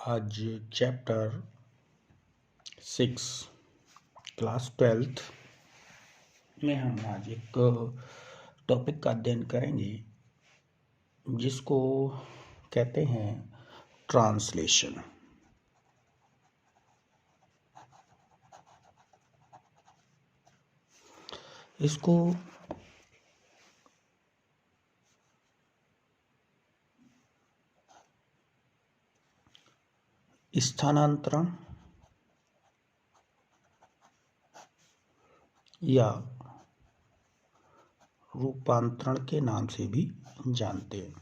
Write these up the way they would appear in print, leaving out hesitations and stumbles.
आज chapter 6 class 12th में हम आज एक टॉपिक का अध्ययन करेंगे जिसको कहते हैं ट्रांसलेशन। इसको स्थानांतरण या रूपांतरण के नाम से भी जानते हैं।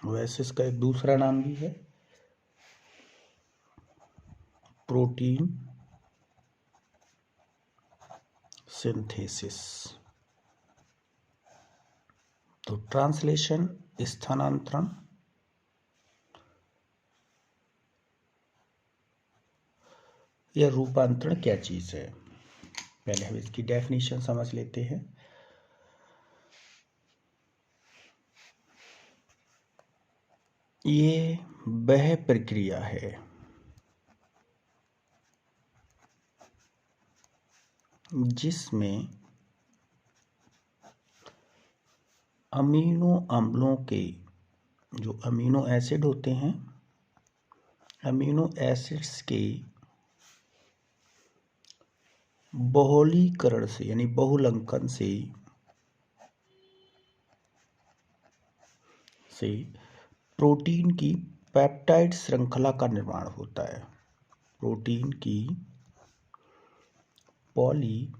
वैसे इसका एक दूसरा नाम भी है प्रोटीन सिंथेसिस। तो ट्रांसलेशन, स्थानांतरण या रूपांतरण क्या चीज़ है, पहले हम इसकी डेफिनेशन समझ लेते हैं। ये वह प्रक्रिया है जिसमें अमीनो अम्लों के जो अमीनो एसिड होते हैं, अमीनो एसिड्स के बहुलीकरण से यानी बहुलंकन से प्रोटीन की पेप्टाइड श्रृंखला का निर्माण होता है। प्रोटीन की पॉलीपेप्टाइड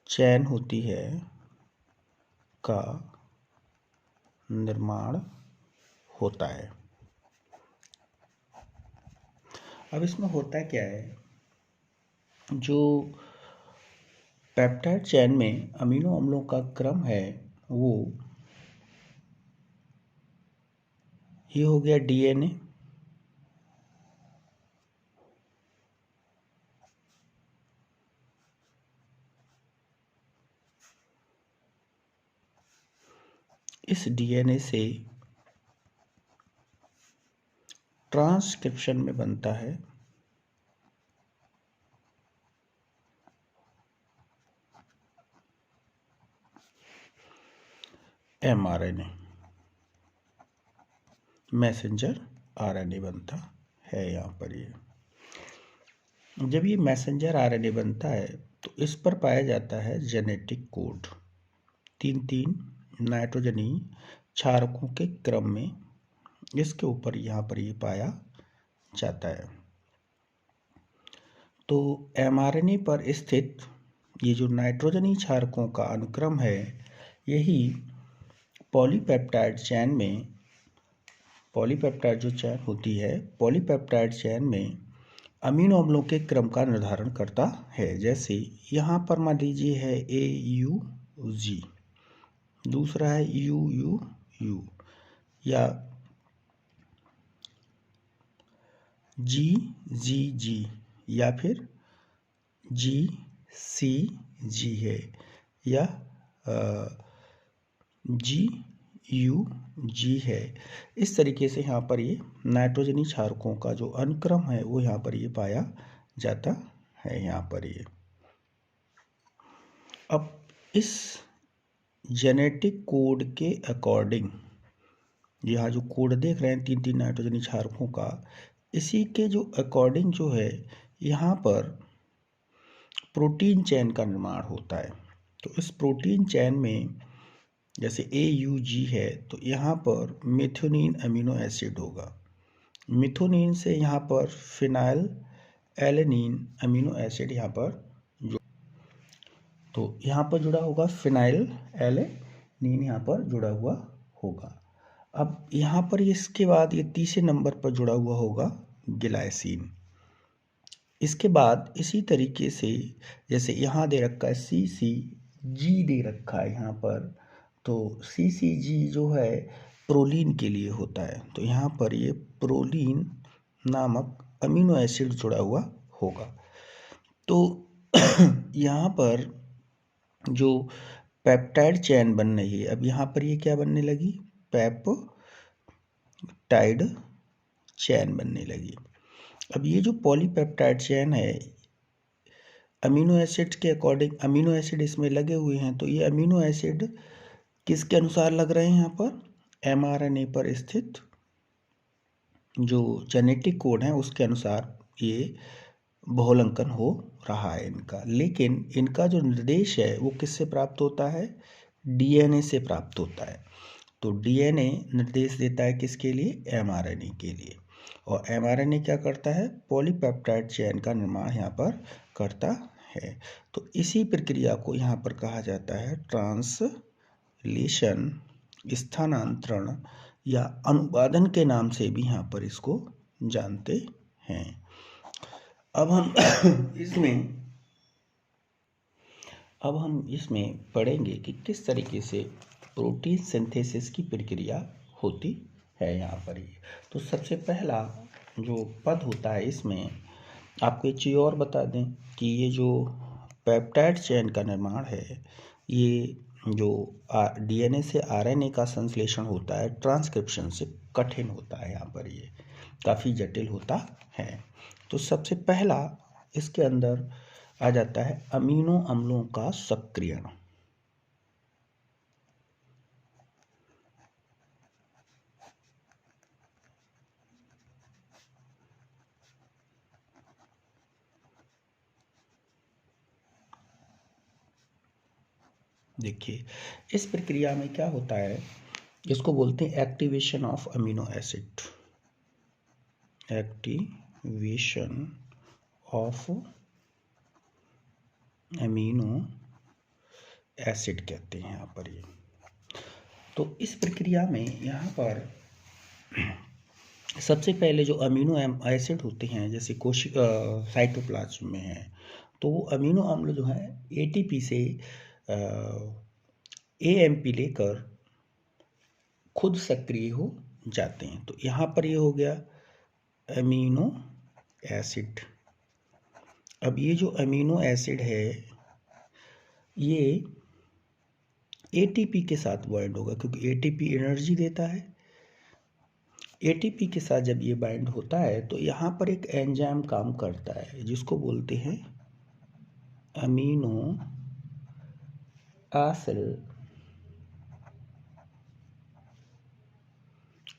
चैन होती है का निर्माण होता है। अब इसमें होता क्या है, जो पेप्टाइड चैन में अमीनो अम्लों का क्रम है वो ये हो गया डीएनए। इस डीएनए से ट्रांसक्रिप्शन में बनता है एमआरएनए, मैसेंजर आरएनए बनता है। यहाँ पर जब ये मैसेंजर आरएनए बनता है तो इस पर पाया जाता है जेनेटिक कोड, 3 नाइट्रोजनी क्षारकों के क्रम में इसके ऊपर यहाँ पर ये पाया जाता है। तो एमआरएनए पर स्थित ये जो नाइट्रोजनी क्षारकों का अनुक्रम है, यही पॉलीपेप्टाइड चैन में, पॉलीपेप्टाइड जो चैन होती है, पॉलीपेप्टाइड चैन में अमीनो अम्लों के क्रम का निर्धारण करता है। जैसे यहाँ पर मान लीजिए है AUG, दूसरा है UUU या GGG या फिर GCG है या GUG है। इस तरीके से यहाँ पर ये नाइट्रोजनी क्षारकों का जो अनुक्रम है वो यहाँ पर ये पाया जाता है। यहाँ पर ये अब इस जेनेटिक कोड के अकॉर्डिंग, यहाँ जो कोड देख रहे हैं 3 नाइट्रोजनी क्षारकों का, इसी के जो अकॉर्डिंग जो है यहाँ पर प्रोटीन चैन का निर्माण होता है। तो इस प्रोटीन चैन में जैसे AUG है तो यहाँ पर मेथियोनिन अमीनो एसिड होगा। मिथोनिन से यहाँ पर फिनाइल एलेनिन अमीनो एसिड यहाँ पर तो यहाँ पर जुड़ा होगा, फिनाइल एलेनिन यहाँ पर जुड़ा हुआ होगा। अब यहाँ पर इसके बाद ये तीसरे नंबर पर जुड़ा हुआ होगा ग्लाइसिन। इसके बाद इसी तरीके से जैसे यहाँ दे रखा है CCG दे रखा है यहाँ पर, तो CCG जो है प्रोलीन के लिए होता है। तो यहाँ पर ये प्रोलीन नामक अमीनो एसिड जुड़ा हुआ होगा। तो यहाँ पर जो पेप्टाइड चेन बन रही है। अब यहाँ पर ये क्या बनने लगी, पेप्टाइड चेन बनने लगी। अब ये जो पॉलीपेप्टाइड चेन है, अमीनो एसिड के अकॉर्डिंग अमीनो एसिड इसमें लगे हुए हैं, तो ये अमीनो एसिड किसके अनुसार लग रहे हैं, यहाँ पर mRNA पर स्थित जो जेनेटिक कोड है उसके अनुसार ये बहुलंकन हो रहा है इनका। लेकिन इनका जो निर्देश है वो किससे प्राप्त होता है, डीएनए से प्राप्त होता है। तो डीएनए निर्देश देता है किसके लिए, एमआरएनए के लिए। और एमआरएनए क्या करता है, पॉलीपेप्टाइड चेन का निर्माण यहाँ पर करता है। तो इसी प्रक्रिया को यहाँ पर कहा जाता है ट्रांसलेशन, स्थानांतरण या अनुवादन के नाम से भी यहाँ पर इसको जानते हैं। अब हम इसमें पढ़ेंगे कि किस तरीके से प्रोटीन सिंथेसिस की प्रक्रिया होती है यहाँ पर ही। तो सबसे पहला जो पद होता है इसमें आपको एक चीज़ और बता दें कि ये जो पेप्टाइड चेन का निर्माण है, ये जो डीएनए से आरएनए का संश्लेषण होता है ट्रांसक्रिप्शन से कठिन होता है, यहाँ पर ये काफ़ी जटिल होता है। तो सबसे पहला इसके अंदर आ जाता है अमीनो अम्लों का सक्रियण। देखिए इस प्रक्रिया में क्या होता है, इसको बोलते हैं activation of amino acid, activation of amino acid कहते हैं यहाँ पर ये। तो इस प्रक्रिया में यहाँ पर सबसे पहले जो अमीनो एसिड होते हैं, जैसे कोशिका साइटोप्लाज्म में है, तो वो अमीनो अम्ल जो है एटीपी से एएमपी लेकर खुद सक्रिय हो जाते हैं। तो यहाँ पर ये हो गया अमीनो एसिड। अब ये जो अमीनो एसिड है ये एटीपी के साथ बाइंड होगा, क्योंकि एटीपी एनर्जी देता है। एटीपी के साथ जब ये बाइंड होता है तो यहाँ पर एक एंजाइम काम करता है जिसको बोलते हैं अमीनो एसिड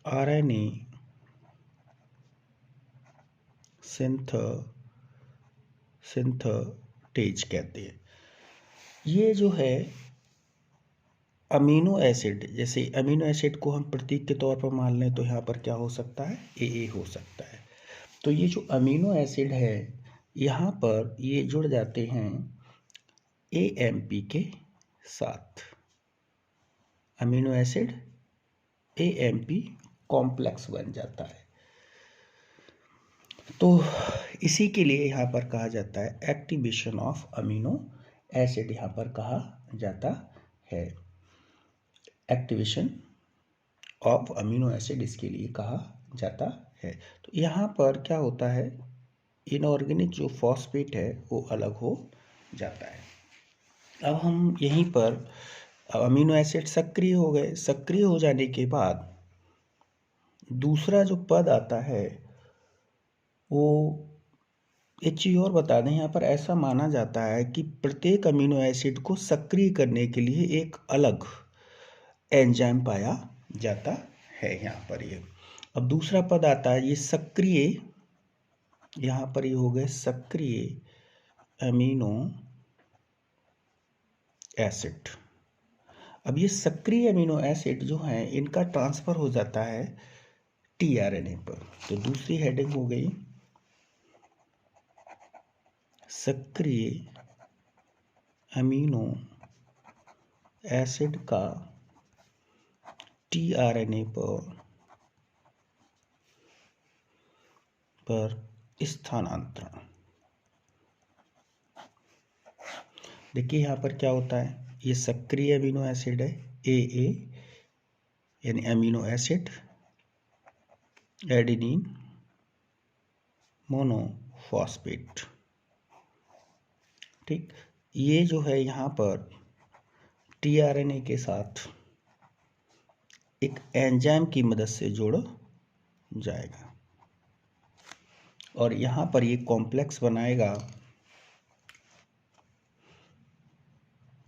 आरएनए सिंथेटेज कहते हैं। ये जो है अमीनो एसिड, जैसे अमीनो एसिड को हम प्रतीक के तौर पर मान लें तो यहाँ पर क्या हो सकता है, ए हो सकता है। तो ये जो अमीनो एसिड है यहाँ पर ये जुड़ जाते हैं एएमपी के साथ। अमीनो एसिड एएमपी कॉम्प्लेक्स बन जाता है। तो इसी के लिए यहाँ पर कहा जाता है एक्टिवेशन ऑफ अमीनो एसिड, यहाँ पर कहा जाता है एक्टिवेशन ऑफ अमीनो एसिड, इसके लिए कहा जाता है। तो यहाँ पर क्या होता है, इनऑर्गेनिक जो फॉस्फेट है वो अलग हो जाता है। अब हम यहीं पर अमीनो एसिड सक्रिय हो गए। सक्रिय हो जाने के बाद दूसरा जो पद आता है वो एक चीज़ और बता दें, यहाँ पर ऐसा माना जाता है कि प्रत्येक अमीनो एसिड को सक्रिय करने के लिए एक अलग एंजाइम पाया जाता है यहाँ पर ये। अब दूसरा पद आता है ये सक्रिय, यहाँ पर ये हो गए सक्रिय अमीनो एसिड। अब ये सक्रिय अमीनो एसिड जो हैं इनका ट्रांसफ़र हो जाता है टीआरएनए पर। तो दूसरी हेडिंग हो गई सक्रिय अमीनो एसिड का टीआरएनए पर स्थानांतरण। देखिए यहाँ पर क्या होता है, ये सक्रिय अमीनो एसिड है ए यानी अमीनो एसिड एडेनिन मोनोफॉस्फेट। ठीक, ये जो है यहाँ पर टीआरएनए के साथ एक एंजाइम की मदद से जोड़ जाएगा और यहाँ पर ये कॉम्प्लेक्स बनाएगा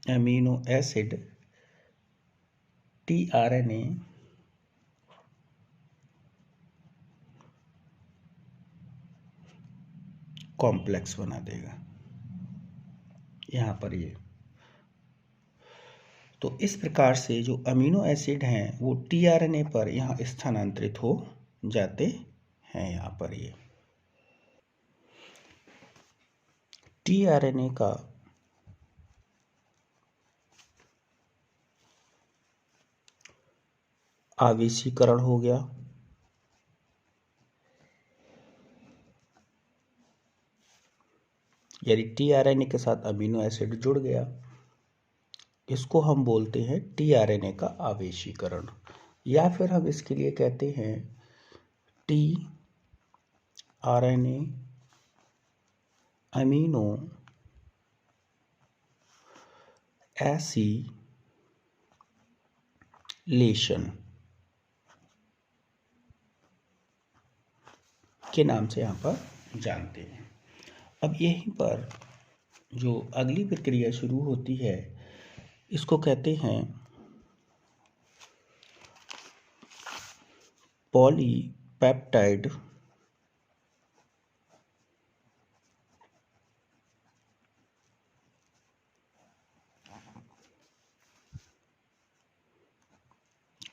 एमिनो एसिड टीआरएनए कॉम्प्लेक्स बना देगा यहाँ पर ये। तो इस प्रकार से जो अमीनो एसिड हैं वो टीआरएनए पर यहाँ स्थानांतरित हो जाते हैं। यहाँ पर ये टीआरएनए का आवेशीकरण हो गया, यानी टीआरएनए के साथ अमीनो एसिड जुड़ गया। इसको हम बोलते हैं टीआरएनए का आवेशीकरण, या फिर हम इसके लिए कहते हैं टीआरएनए अमीनो एसिलेशन के नाम से यहाँ पर जानते हैं। अब यहीं पर जो अगली प्रक्रिया शुरू होती है इसको कहते हैं पॉलीपेप्टाइड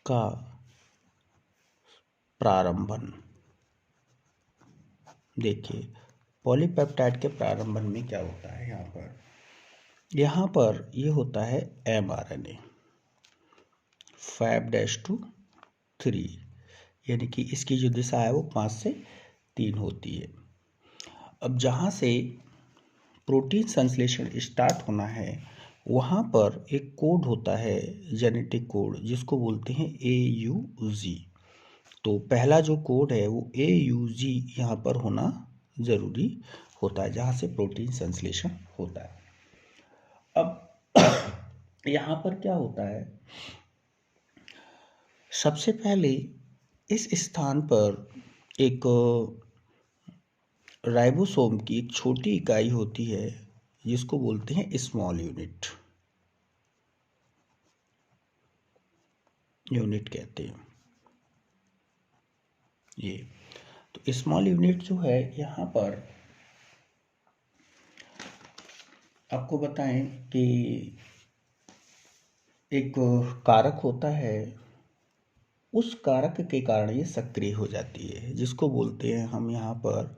का प्रारंभन। देखिए पॉलीपेप्टाइड के प्रारंभन में क्या होता है, यहाँ पर ये होता है mRNA 5'3, यानी कि इसकी जो दिशा है वो 5 से 3 होती है। अब जहाँ से प्रोटीन संश्लेषण स्टार्ट होना है वहाँ पर एक कोड होता है, जेनेटिक कोड, जिसको बोलते हैं AUG। तो पहला जो कोड है वो AUG यहाँ पर होना ज़रूरी होता है, जहाँ से प्रोटीन संश्लेषण होता है। अब यहाँ पर क्या होता है, सबसे पहले इस स्थान पर एक राइबोसोम की एक छोटी इकाई होती है जिसको बोलते हैं स्मॉल यूनिट कहते हैं ये। तो स्मॉल यूनिट जो है यहाँ पर आपको बताएं कि एक कारक होता है, उस कारक के कारण ये सक्रिय हो जाती है, जिसको बोलते हैं हम यहाँ पर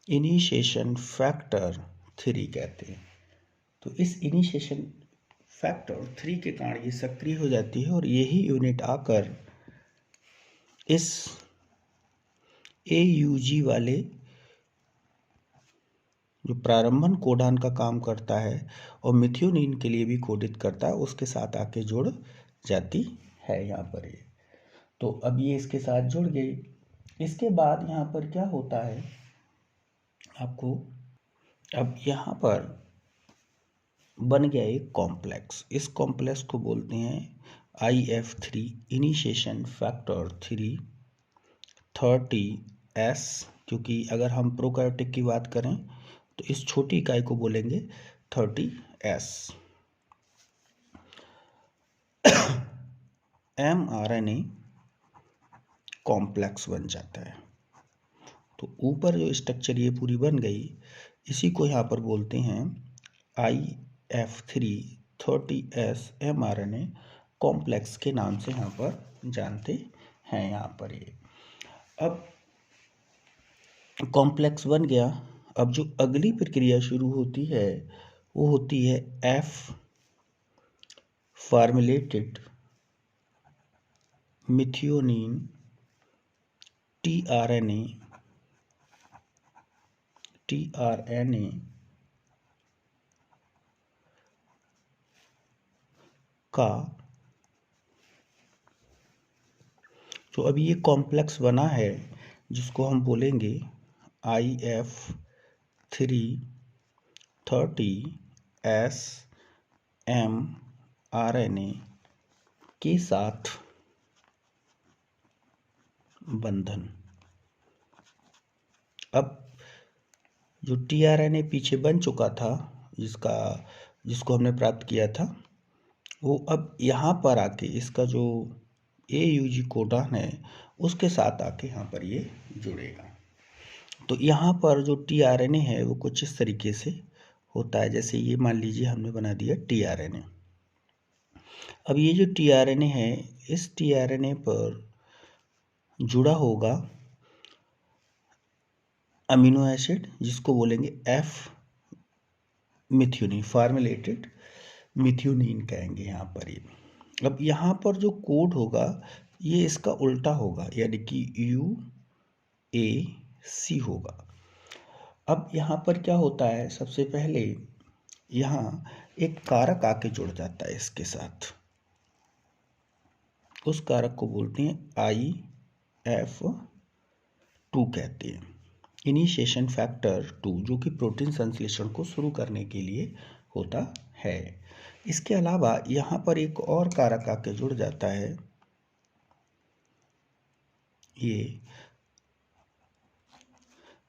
इनिशिएशन फैक्टर 3 कहते हैं। तो इस इनिशिएशन फैक्टर 3 के कारण ये सक्रिय हो जाती है और यही यूनिट आकर इस AUG वाले जो प्रारंभन कोडान का काम करता है और मिथियोनिन के लिए भी कोडित करता है, उसके साथ आके जुड़ जाती है यहाँ पर ये। तो अब ये इसके साथ जुड़ गई। इसके बाद यहाँ पर क्या होता है आपको, अब यहाँ पर बन गया एक कॉम्प्लेक्स। इस कॉम्प्लेक्स को बोलते हैं IF3 इनिशिएशन फैक्टर 3 30S, क्योंकि अगर हम प्रोकार्योटिक की बात करें तो इस छोटी इकाई को बोलेंगे 30S। mRNA कॉम्प्लेक्स बन जाता है। तो ऊपर जो स्ट्रक्चर ये पूरी बन गई, इसी को यहाँ पर बोलते हैं IF3 30S mRNA कॉम्प्लेक्स के नाम से यहाँ पर जानते हैं। यहाँ पर ये अब कॉम्प्लेक्स बन गया। अब जो अगली प्रक्रिया शुरू होती है वो होती है F फॉर्मुलेटेड मिथियोनिन tRNA का जो अभी ये कॉम्प्लेक्स बना है जिसको हम बोलेंगे IF3 30S आरएनए के साथ बंधन। अब जो टीआरएनए पीछे बन चुका था, जिसको हमने प्राप्त किया था, वो अब यहाँ पर आके इसका जो AUG कोडॉन है उसके साथ आके यहाँ पर ये जुड़ेगा। तो यहाँ पर जो टीआरएनए है वो कुछ इस तरीके से होता है, जैसे ये मान लीजिए हमने बना दिया टीआरएनए। अब ये जो टीआरएनए है, इस टीआरएनए पर जुड़ा होगा अमीनो एसिड, जिसको बोलेंगे एफ मिथ्योनिन, फॉर्मुलेटेड मिथ्योनिन कहेंगे यहाँ पर ये। अब यहाँ पर जो कोड होगा ये इसका उल्टा होगा, यानी कि UAC होगा। अब यहाँ पर क्या होता है, सबसे पहले यहाँ एक कारक आके जुड़ जाता है इसके साथ। उस कारक को बोलते हैं IF2 कहते हैं, इनिशिएशन फैक्टर 2, जो कि प्रोटीन संश्लेषण को शुरू करने के लिए होता है। इसके अलावा यहाँ पर एक और कारक आके जुड़ जाता है, ये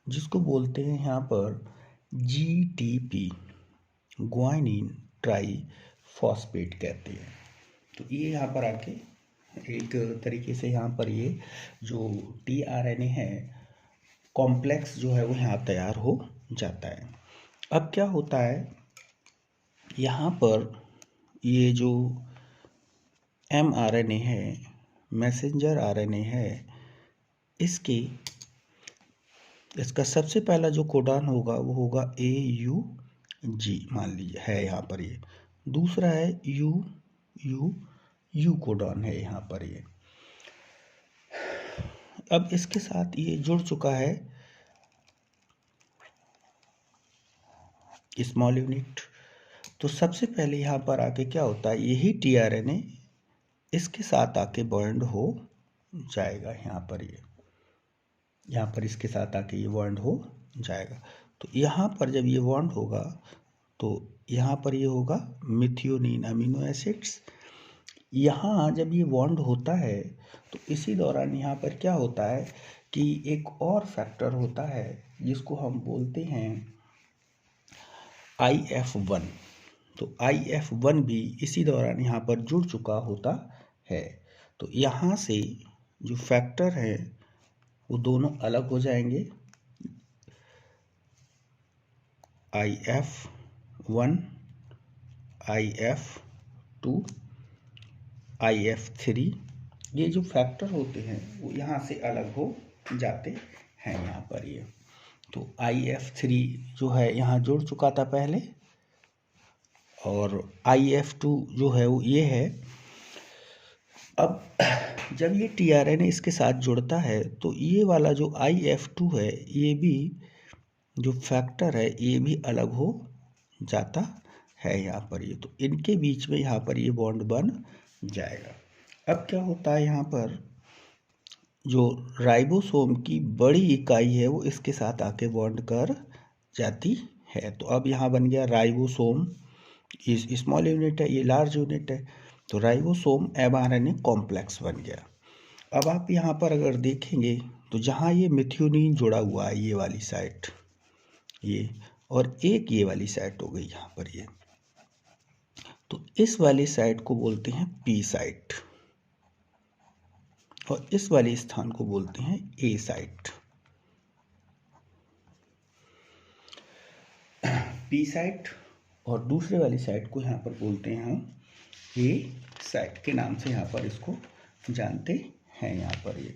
जिसको बोलते हैं यहाँ पर GTP, ग्वानिन ट्राइफॉस्फेट कहते हैं। तो ये यहाँ पर आके एक तरीके से यहाँ पर ये जो टीआरएनए है कॉम्प्लेक्स जो है वो यहाँ तैयार हो जाता है। अब क्या होता है, यहाँ पर ये जो mRNA है, मैसेंजर आरएनए है, इसका सबसे पहला जो कोडॉन होगा वो होगा AUG, मान लीजिए है यहाँ पर ये। दूसरा है U कोडॉन है यहाँ पर ये। अब इसके साथ ये जुड़ चुका है स्मॉल यूनिट। तो सबसे पहले यहाँ पर आके क्या होता है, यही टीआरएनए इसके साथ आके बॉन्ड हो जाएगा। यहाँ पर इसके साथ आके ये बॉन्ड हो जाएगा। तो यहाँ पर जब ये बॉन्ड होगा तो यहाँ पर ये होगा मिथियोनिन अमीनो एसिड्स। यहाँ जब ये बॉन्ड होता है तो इसी दौरान यहाँ पर क्या होता है कि एक और फैक्टर होता है जिसको हम बोलते हैं IF1। तो IF1 भी इसी दौरान यहाँ पर जुड़ चुका होता है। तो यहाँ से जो फैक्टर है वो दोनों अलग हो जाएंगे, IF1, IF2, IF3, ये जो फैक्टर होते हैं वो यहाँ से अलग हो जाते हैं यहाँ पर ये। तो IF3 जो है यहाँ जुड़ चुका था पहले, और IF2 जो है वो ये है। अब जब ये टीआरएनए इसके साथ जुड़ता है तो ये वाला जो IF2 है, ये भी जो फैक्टर है ये भी अलग हो जाता है यहाँ पर ये। तो इनके बीच में यहाँ पर ये बॉन्ड बन जाएगा। अब क्या होता है, यहाँ पर जो राइबोसोम की बड़ी इकाई है वो इसके साथ आके बॉन्ड कर जाती है। तो अब यहाँ बन गया राइबोसोम, ये स्मॉल यूनिट है, ये लार्ज यूनिट है। तो राइबोसोम mRNA कॉम्प्लेक्स बन गया। अब आप यहाँ पर अगर देखेंगे तो जहाँ ये मिथ्योनिन जुड़ा हुआ है, ये वाली साइट ये, और एक ये वाली साइट हो गई यहाँ पर ये, तो इस वाली साइट को बोलते हैं P साइट और इस वाले स्थान को बोलते हैं A साइट। P साइट और दूसरे वाली साइट को यहाँ पर बोलते हैं हम A साइट के नाम से यहाँ पर इसको जानते हैं यहाँ पर ये।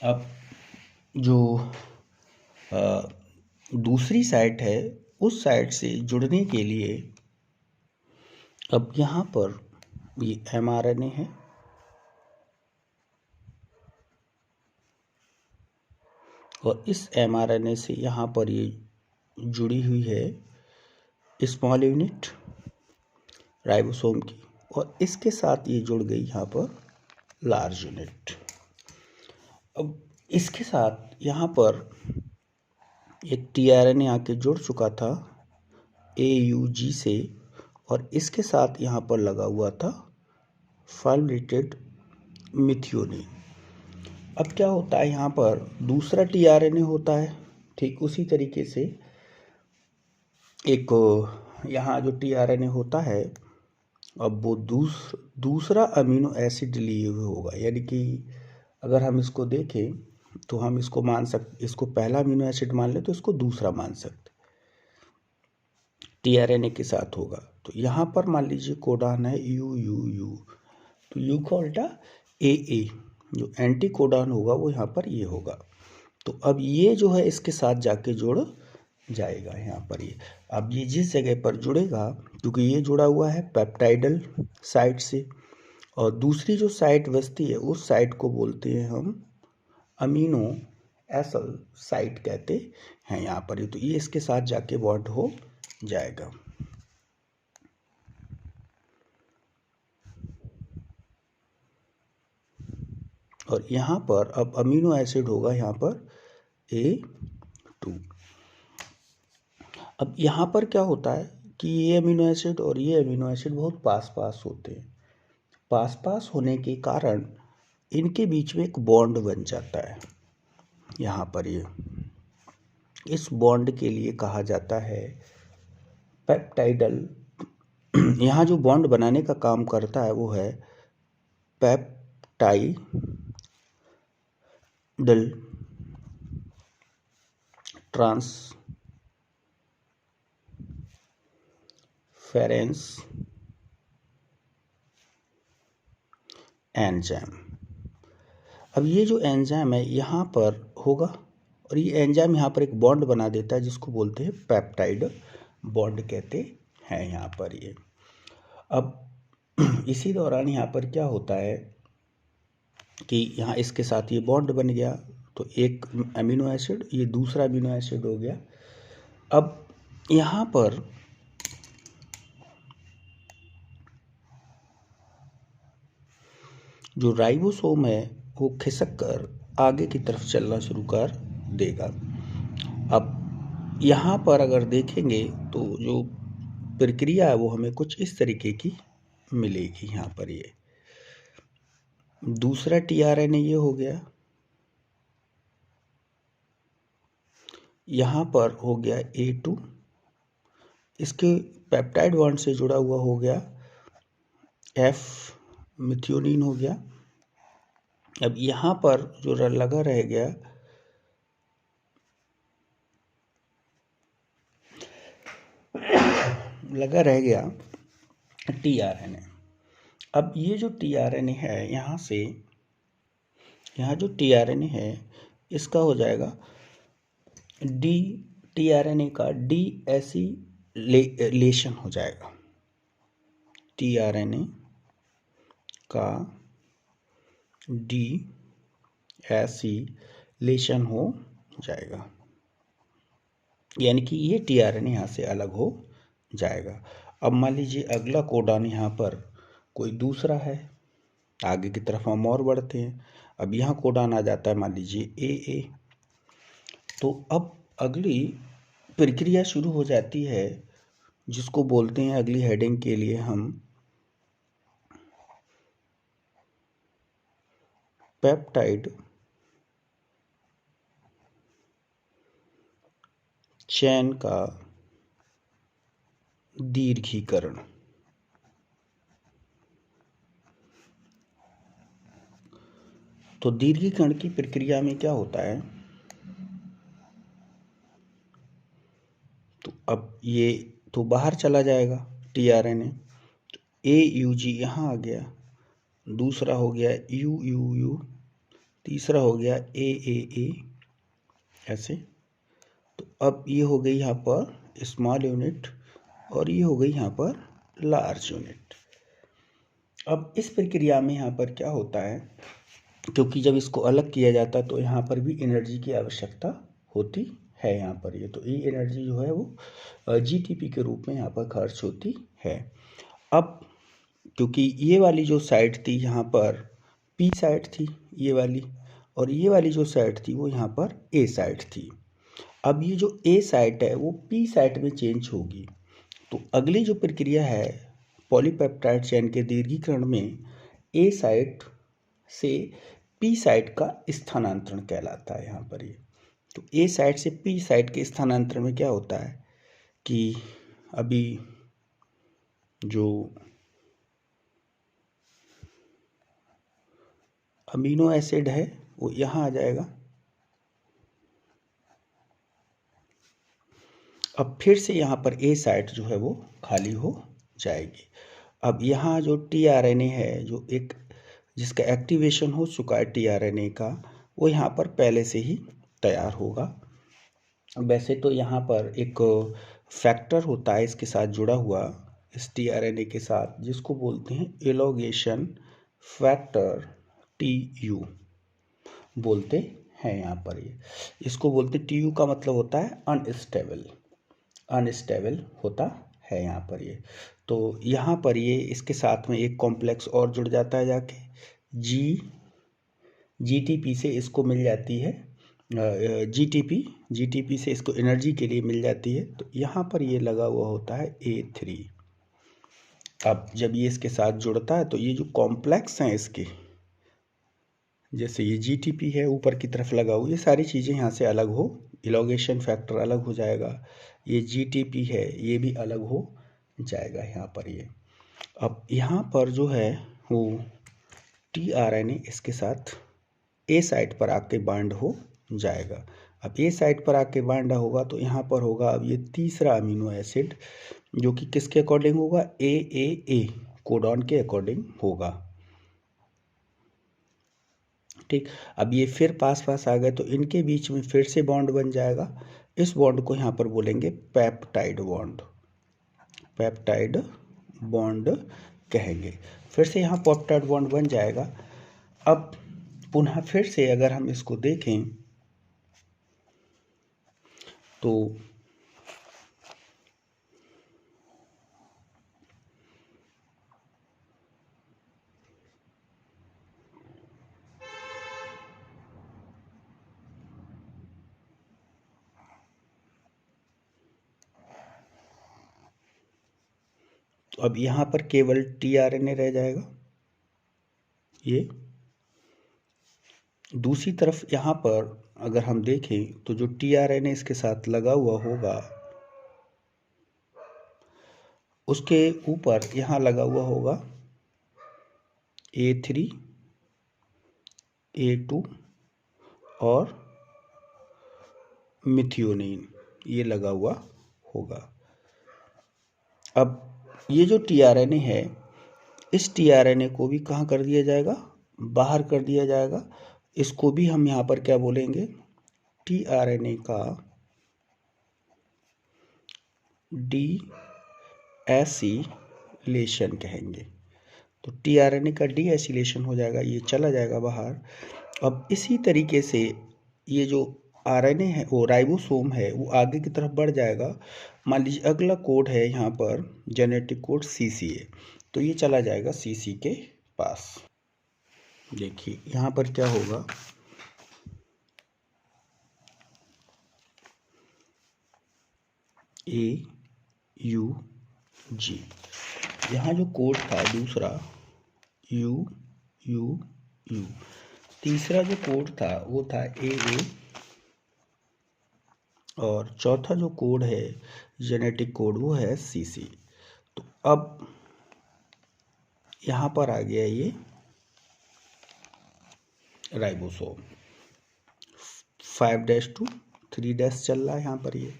अब जो दूसरी साइट है उस साइट से जुड़ने के लिए अब यहाँ पर ये mRNA है और इस mRNA से यहाँ पर ये जुड़ी हुई है स्मॉल यूनिट राइबोसोम की, और इसके साथ ये जुड़ गई यहाँ पर लार्ज यूनिट। अब इसके साथ यहाँ पर एक टीआरएनए आके जुड़ चुका था AUG से, और इसके साथ यहाँ पर लगा हुआ था फॉस्फोरेटेड मिथियोनिन। अब क्या होता है, यहाँ पर दूसरा टीआरएनए होता है, ठीक उसी तरीके से एक यहाँ जो टीआरएनए होता है, अब वो दूसरा अमीनो एसिड लिए हुए होगा, यानी कि अगर हम इसको देखें तो हम इसको इसको पहला अमीनो एसिड मान ले तो इसको दूसरा मान सकते, टीआरएनए के साथ होगा। तो यहाँ पर मान लीजिए कोडान है यू यू यू, तो यू का उल्टा ए, जो एंटी कोडान होगा वो यहाँ पर ये होगा। तो अब ये जो है इसके साथ जाके जुड़ जाएगा यहाँ पर ये। अब ये जिस जगह पर जुड़ेगा, क्योंकि ये जुड़ा हुआ है पेप्टाइडल साइट से, और दूसरी जो साइट बचती है उस साइट को बोलते हैं हम अमीनो एसल साइट कहते हैं यहाँ पर। तो ये इसके साथ जाके बॉन्ड हो जाएगा। और यहाँ पर अब अमीनो एसिड होगा यहाँ पर A2। अब यहाँ पर क्या होता है कि ये अमीनो एसिड और ये अमीनो एसिड बहुत पास पास होते हैं। पास पास होने के कारण इनके बीच में एक बॉन्ड बन जाता है यहाँ पर। ये इस बॉन्ड के लिए कहा जाता है पेप्टाइडल। यहाँ जो बॉन्ड बनाने का काम करता है वो है पेप्टाइडल ट्रांसफेरेंस एंजाइम। अब ये जो एंजाइम है यहाँ पर होगा, और ये एंजाइम यहाँ पर एक बॉन्ड बना देता है जिसको बोलते हैं पेप्टाइड बॉन्ड कहते हैं यहाँ पर ये। अब इसी दौरान यहाँ पर क्या होता है कि यहाँ इसके साथ ये बॉन्ड बन गया, तो एक अमीनो एसिड, ये दूसरा अमीनो एसिड हो गया। अब यहाँ पर जो राइबोसोम है वो खिसक कर आगे की तरफ चलना शुरू कर देगा। अब यहाँ पर अगर देखेंगे तो जो प्रक्रिया है वो हमें कुछ इस तरीके की मिलेगी। यहाँ पर ये दूसरा टीआरएनए ये हो गया, यहाँ पर हो गया A2, इसके पेप्टाइड बॉन्ड से जुड़ा हुआ हो गया F मिथियोनिन हो गया। अब यहाँ पर जो लगा रह गया टीआरएनए। अब ये जो टीआरएनए है यहाँ जो टीआरएनए है इसका हो जाएगा टीआरएनए का डीएसिलेशन हो जाएगा, टीआरएनए का डीएसिलेशन हो जाएगा, यानी कि ये टीआरएनए यहाँ से अलग हो जाएगा। अब मान लीजिए अगला कोडान यहाँ पर कोई दूसरा है, आगे की तरफ हम और बढ़ते हैं। अब यहाँ कोडान आ जाता है मान लीजिए AA। तो अब अगली प्रक्रिया शुरू हो जाती है जिसको बोलते हैं, अगली हेडिंग के लिए हम पेप्टाइड चेन का दीर्घीकरण। तो दीर्घीकरण की प्रक्रिया में क्या होता है, तो अब ये तो बाहर चला जाएगा टीआरएनए, तो AUG यहाँ आ गया, दूसरा हो गया UUU, तीसरा हो गया AAA, ऐसे। तो अब ये हो गई यहाँ पर स्मॉल यूनिट और ये हो गई यहाँ पर लार्ज यूनिट। अब इस प्रक्रिया में यहाँ पर क्या होता है, क्योंकि जब इसको अलग किया जाता है तो यहाँ पर भी एनर्जी की आवश्यकता होती है यहाँ पर ये, तो ये एनर्जी जो है वो GTP के रूप में यहाँ पर खर्च होती है। अब क्योंकि ये वाली जो साइड थी यहाँ पर P साइड थी ये वाली, और ये वाली जो साइड थी वो यहाँ पर A साइड थी। अब ये जो A साइट है वो P साइट में चेंज होगी, तो अगली जो प्रक्रिया है पॉलीपेप्टाइड चेन के दीर्घीकरण में ए साइट से पी साइट का स्थानांतरण कहलाता है यहाँ पर ये। तो ए साइट से पी साइट के स्थानांतरण में क्या होता है कि अभी जो अमीनो एसिड है वो यहाँ आ जाएगा, अब फिर से यहाँ पर ए साइट जो है वो खाली हो जाएगी। अब यहाँ जो टीआरएनए है, जो एक जिसका एक्टिवेशन हो चुका है टीआरएनए का, वो यहाँ पर पहले से ही तैयार होगा। वैसे तो यहाँ पर एक फैक्टर होता है इसके साथ जुड़ा हुआ, इस टीआरएनए के साथ, जिसको बोलते हैं एलोगेशन फैक्टर, टीयू बोलते हैं यहाँ पर। ये इसको बोलते हैं, टीयू का मतलब होता है अनस्टेबल, अनस्टेबल होता है यहाँ पर ये। तो यहाँ पर ये इसके साथ में एक कॉम्प्लेक्स और जुड़ जाता है जाके, जीटीपी से इसको मिल जाती है, जीटीपी से इसको एनर्जी के लिए मिल जाती है। तो यहाँ पर ये लगा हुआ होता है A3। अब जब ये इसके साथ जुड़ता है तो ये जो कॉम्प्लेक्स हैं इसके, जैसे ये जीटीपी है ऊपर की तरफ लगा हुआ, ये सारी चीज़ें यहाँ से अलग हो, इलॉगेशन फैक्टर अलग हो जाएगा, ये जीटीपी है ये भी अलग हो जाएगा यहाँ पर ये। अब यहाँ पर जो है वो टीआरएनए इसके साथ ए साइट पर आके बाइंड हो जाएगा। अब ए साइट पर आके बाइंड होगा तो यहाँ पर होगा अब ये तीसरा अमीनो एसिड, जो कि किसके अकॉर्डिंग होगा, ए कोडॉन के अकॉर्डिंग होगा। ठीक, अब ये फिर पास आ गए तो इनके बीच में फिर से बॉन्ड बन जाएगा। इस बॉन्ड को यहाँ पर बोलेंगे पेप्टाइड बॉन्ड, पेप्टाइड बॉन्ड कहेंगे। फिर से यहाँ पेप्टाइड बॉन्ड बन जाएगा। अब पुनः फिर से अगर हम इसको देखें तो अब यहाँ पर केवल टीआरएनए रह जाएगा। ये दूसरी तरफ यहाँ पर अगर हम देखें तो जो टीआरएनए इसके साथ लगा हुआ होगा उसके ऊपर यहाँ लगा हुआ होगा A3, A2 और मिथियोनिन, ये लगा हुआ होगा। अब ये जो टीआरएनए है, इस टीआरएनए को भी कहाँ कर दिया जाएगा, बाहर कर दिया जाएगा। इसको भी हम यहाँ पर क्या बोलेंगे, टीआरएनए का डीएसिलेशन कहेंगे। तो टीआरएनए का डीएसिलेशन हो जाएगा, ये चला जाएगा बाहर। अब इसी तरीके से ये जो आरएनए है, वो राइबोसोम है, वो आगे की तरफ बढ़ जाएगा। मान लीजिए अगला कोड है यहाँ पर जेनेटिक कोड CCA, तो ये चला जाएगा CC के पास। देखिए यहाँ पर क्या होगा, AUG, यहाँ जो कोड था दूसरा UUU, तीसरा जो कोड था वो था AA, और चौथा जो कोड है जेनेटिक कोड वो है CC। तो अब यहाँ पर आ गया ये राइबोसोम, 5' to 3' चल रहा है यहाँ पर ये।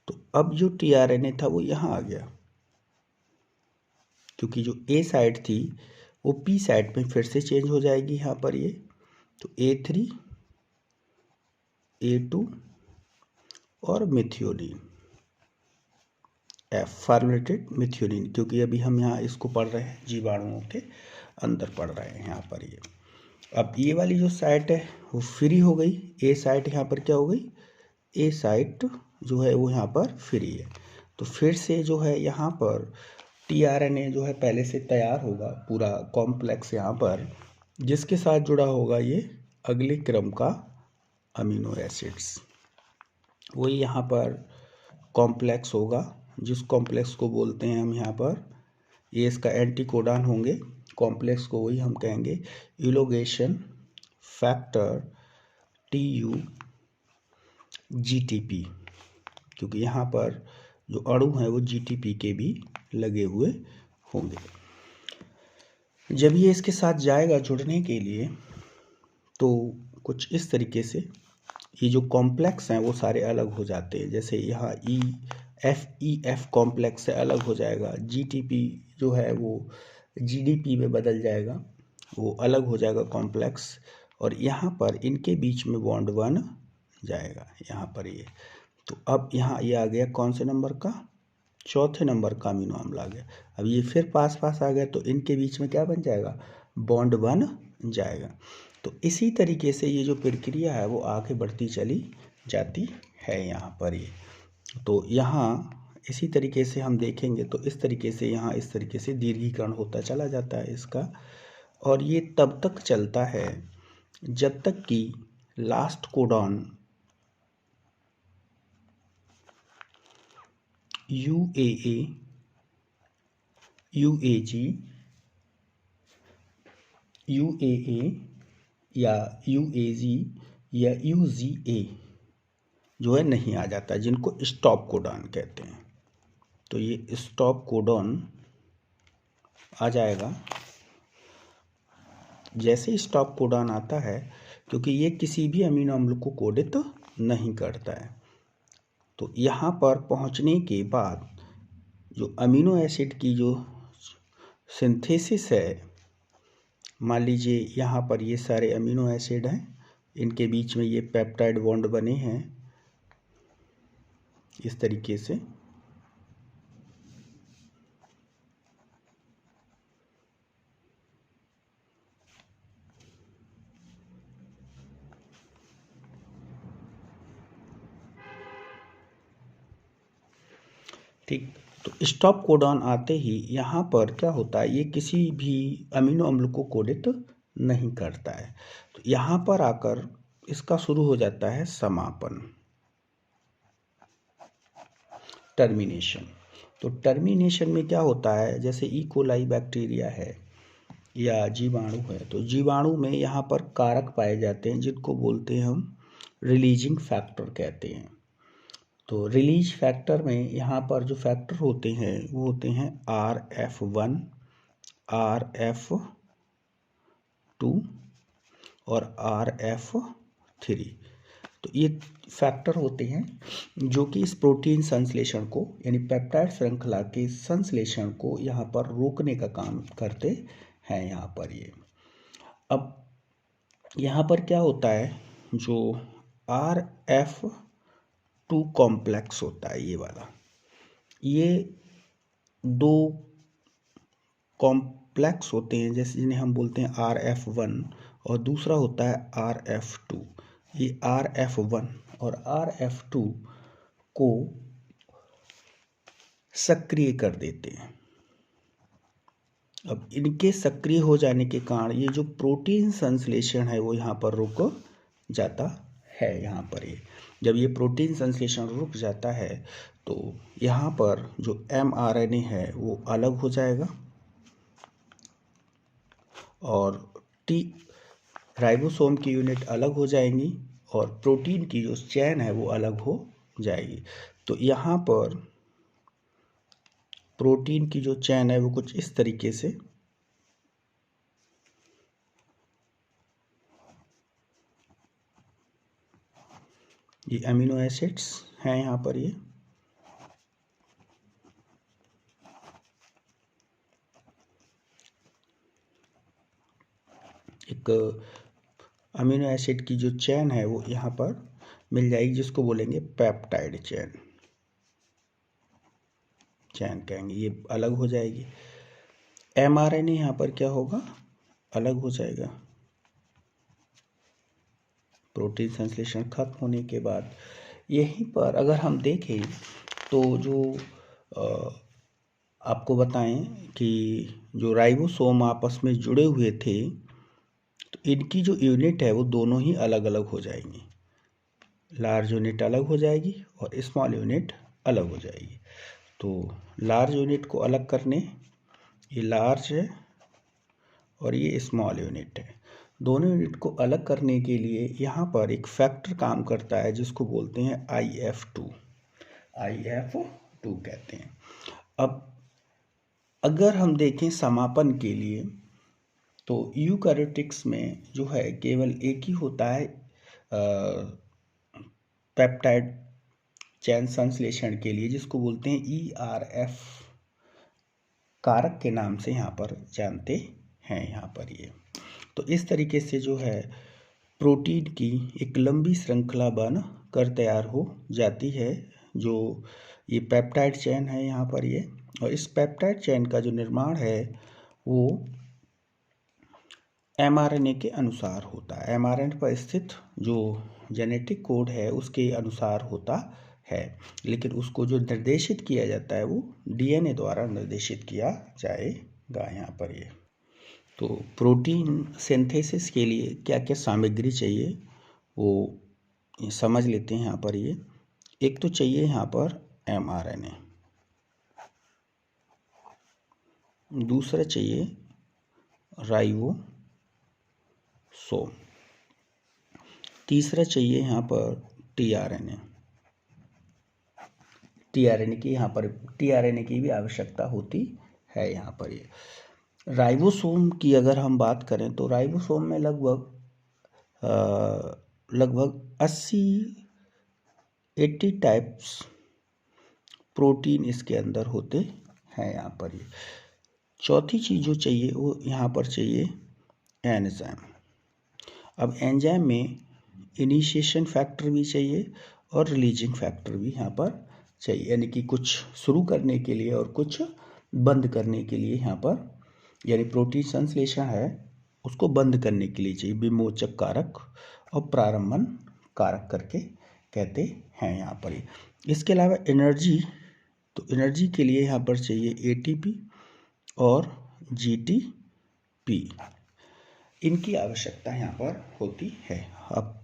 तो अब जो टीआरएनए था वो यहाँ आ गया, क्योंकि जो A साइड थी वो P साइड में फिर से चेंज हो जाएगी यहाँ पर ये। तो A3, A2 और मिथियोनिन, फॉर्मुलेटेड मिथियोनिन, क्योंकि अभी हम यहाँ इसको पढ़ रहे हैं, जीवाणुओं के अंदर पढ़ रहे हैं यहाँ पर ये। अब ये वाली जो साइट है वो फ्री हो गई, A साइट यहाँ पर क्या हो गई, A साइट जो है वो यहाँ पर फ्री है। तो फिर से जो है यहाँ पर टीआरएनए जो है पहले से तैयार होगा, पूरा कॉम्प्लेक्स यहाँ पर, जिसके साथ जुड़ा होगा ये अगले क्रम का अमीनो एसिड्स, वही यहाँ पर कॉम्प्लेक्स होगा जिस कॉम्प्लेक्स को बोलते हैं हम यहाँ पर, ये इसका एंटी कोडॉन होंगे, कॉम्प्लेक्स को वही हम कहेंगे इलोगेशन फैक्टर TU GTP, क्योंकि यहाँ पर जो अणु हैं वो GTP के भी लगे हुए होंगे। जब ये इसके साथ जाएगा जुड़ने के लिए तो कुछ इस तरीके से ये जो कॉम्प्लेक्स हैं वो सारे अलग हो जाते हैं। जैसे यहाँ EF कॉम्प्लेक्स से अलग हो जाएगा, GTP जो है वो GDP में बदल जाएगा, वो अलग हो जाएगा कॉम्प्लेक्स, और यहाँ पर इनके बीच में बॉन्ड बन जाएगा यहाँ पर ये। तो अब यहाँ ये आ गया कौन से नंबर का, चौथे नंबर का अमीनो अम्ल आ गया। अब ये फिर पास आ गया तो इनके बीच में क्या बन जाएगा, बॉन्ड बन जाएगा। तो इसी तरीके से ये जो प्रक्रिया है वो आगे बढ़ती चली जाती है यहाँ पर ये। तो यहाँ इसी तरीके से हम देखेंगे तो इस तरीके से यहाँ इस तरीके से दीर्घीकरण होता चला जाता है इसका, और ये तब तक चलता है जब तक कि last codon UAA, UAG, UAA या UAG या UGA जो है नहीं आ जाता, जिनको स्टॉप कोडॉन कहते हैं। तो ये स्टॉप कोडॉन आ जाएगा। जैसे स्टॉप कोडॉन आता है, क्योंकि ये किसी भी अमीनो अम्ल को कोडित नहीं करता है, तो यहाँ पर पहुँचने के बाद जो अमीनो एसिड की जो सिंथेसिस है, मान लीजिए यहाँ पर ये सारे अमीनो एसिड हैं, इनके बीच में ये पेप्टाइड बॉन्ड बने हैं इस तरीके से। ठीक, तो स्टॉप कोडॉन आते ही यहाँ पर क्या होता है, ये किसी भी अमीनो अम्ल को कोडित नहीं करता है। तो यहाँ पर आकर इसका शुरू हो जाता है समापन, टर्मिनेशन। तो टर्मिनेशन में क्या होता है, जैसे कोलाई बैक्टीरिया है या जीवाणु है, तो जीवाणु में यहाँ पर कारक पाए जाते हैं जिनको बोलते हैं हम रिलीजिंग फैक्टर कहते हैं। तो रिलीज फैक्टर में यहाँ पर जो फैक्टर होते हैं वो होते हैं RF1, RF2 और RF3। तो ये फैक्टर होते हैं जो कि इस प्रोटीन संश्लेषण को, यानी पेप्टाइड श्रृंखला के संश्लेषण को यहाँ पर रोकने का काम करते हैं यहाँ पर ये। अब यहाँ पर क्या होता है, जो RF2 कॉम्प्लेक्स होता है ये वाला, ये दो कॉम्प्लेक्स होते हैं, जैसे जिन्हें हम बोलते हैं RF1 और दूसरा होता है RF2। ये RF1 और RF2 को सक्रिय कर देते हैं। अब इनके सक्रिय हो जाने के कारण ये जो प्रोटीन संश्लेषण है वो यहाँ पर रुक जाता है। यहाँ पर ये जब ये प्रोटीन संश्लेषण रुक जाता है तो यहाँ पर जो mRNA है वो अलग हो जाएगा और राइबोसोम की यूनिट अलग हो जाएंगी और प्रोटीन की जो चेन है वो अलग हो जाएगी। तो यहाँ पर प्रोटीन की जो चेन है वो कुछ इस तरीके से ये अमीनो एसिड्स हैं यहाँ पर, ये एक अमीनो एसिड की जो चेन है वो यहाँ पर मिल जाएगी, जिसको बोलेंगे पेप्टाइड चेन कहेंगे। ये अलग हो जाएगी। mRNA यहाँ पर क्या होगा, अलग हो जाएगा। प्रोटीन संश्लेषण खत्म होने के बाद यहीं पर अगर हम देखें तो जो आपको बताएं कि जो राइबोसोम आपस में जुड़े हुए थे तो इनकी जो यूनिट है वो दोनों ही अलग अलग हो जाएंगी। लार्ज यूनिट अलग हो जाएगी और स्मॉल यूनिट अलग हो जाएगी। तो लार्ज यूनिट को अलग करने, ये लार्ज है और ये स्मॉल यूनिट है, दोनों यूनिट को अलग करने के लिए यहाँ पर एक फैक्टर काम करता है जिसको बोलते हैं IF2 कहते हैं। अब अगर हम देखें समापन के लिए तो यूकैरियोटिक्स में जो है केवल एक ही होता है पेप्टाइड चैन संश्लेषण के लिए, जिसको बोलते हैं ERF कारक के नाम से यहाँ पर जानते हैं यहाँ पर ये। तो इस तरीके से जो है प्रोटीन की एक लंबी श्रृंखला बन कर तैयार हो जाती है, जो ये पेप्टाइड चेन है यहाँ पर ये। और इस पेप्टाइड चेन का जो निर्माण है वो mRNA के अनुसार होता है, mRNA पर स्थित जो जेनेटिक कोड है उसके अनुसार होता है, लेकिन उसको जो निर्देशित किया जाता है वो DNA द्वारा निर्देशित किया जाएगा यहाँ पर ये। तो प्रोटीन सिंथेसिस के लिए क्या क्या सामग्री चाहिए वो समझ लेते हैं यहाँ पर ये। एक तो चाहिए यहाँ पर mRNA, दूसरा चाहिए राइबोसोम, तीसरा चाहिए यहाँ पर टीआरएनए की भी आवश्यकता होती है यहाँ पर ये। राइबोसोम की अगर हम बात करें तो राइबोसोम में लगभग 80 टाइप्स प्रोटीन इसके अंदर होते हैं यहाँ पर ये। चौथी चीज़ जो चाहिए वो यहाँ पर चाहिए एंजाइम। अब एंजाइम में इनिशिएशन फैक्टर भी चाहिए और रिलीजिंग फैक्टर भी यहाँ पर चाहिए, यानी कि कुछ शुरू करने के लिए और कुछ बंद करने के लिए यहाँ पर, यानी प्रोटीन संश्लेषण है उसको बंद करने के लिए चाहिए विमोचक कारक और प्रारंभन कारक करके कहते हैं यहाँ पर। इसके अलावा एनर्जी, तो एनर्जी के लिए यहाँ पर चाहिए ATP और GTP, इनकी आवश्यकता यहाँ पर होती है। अब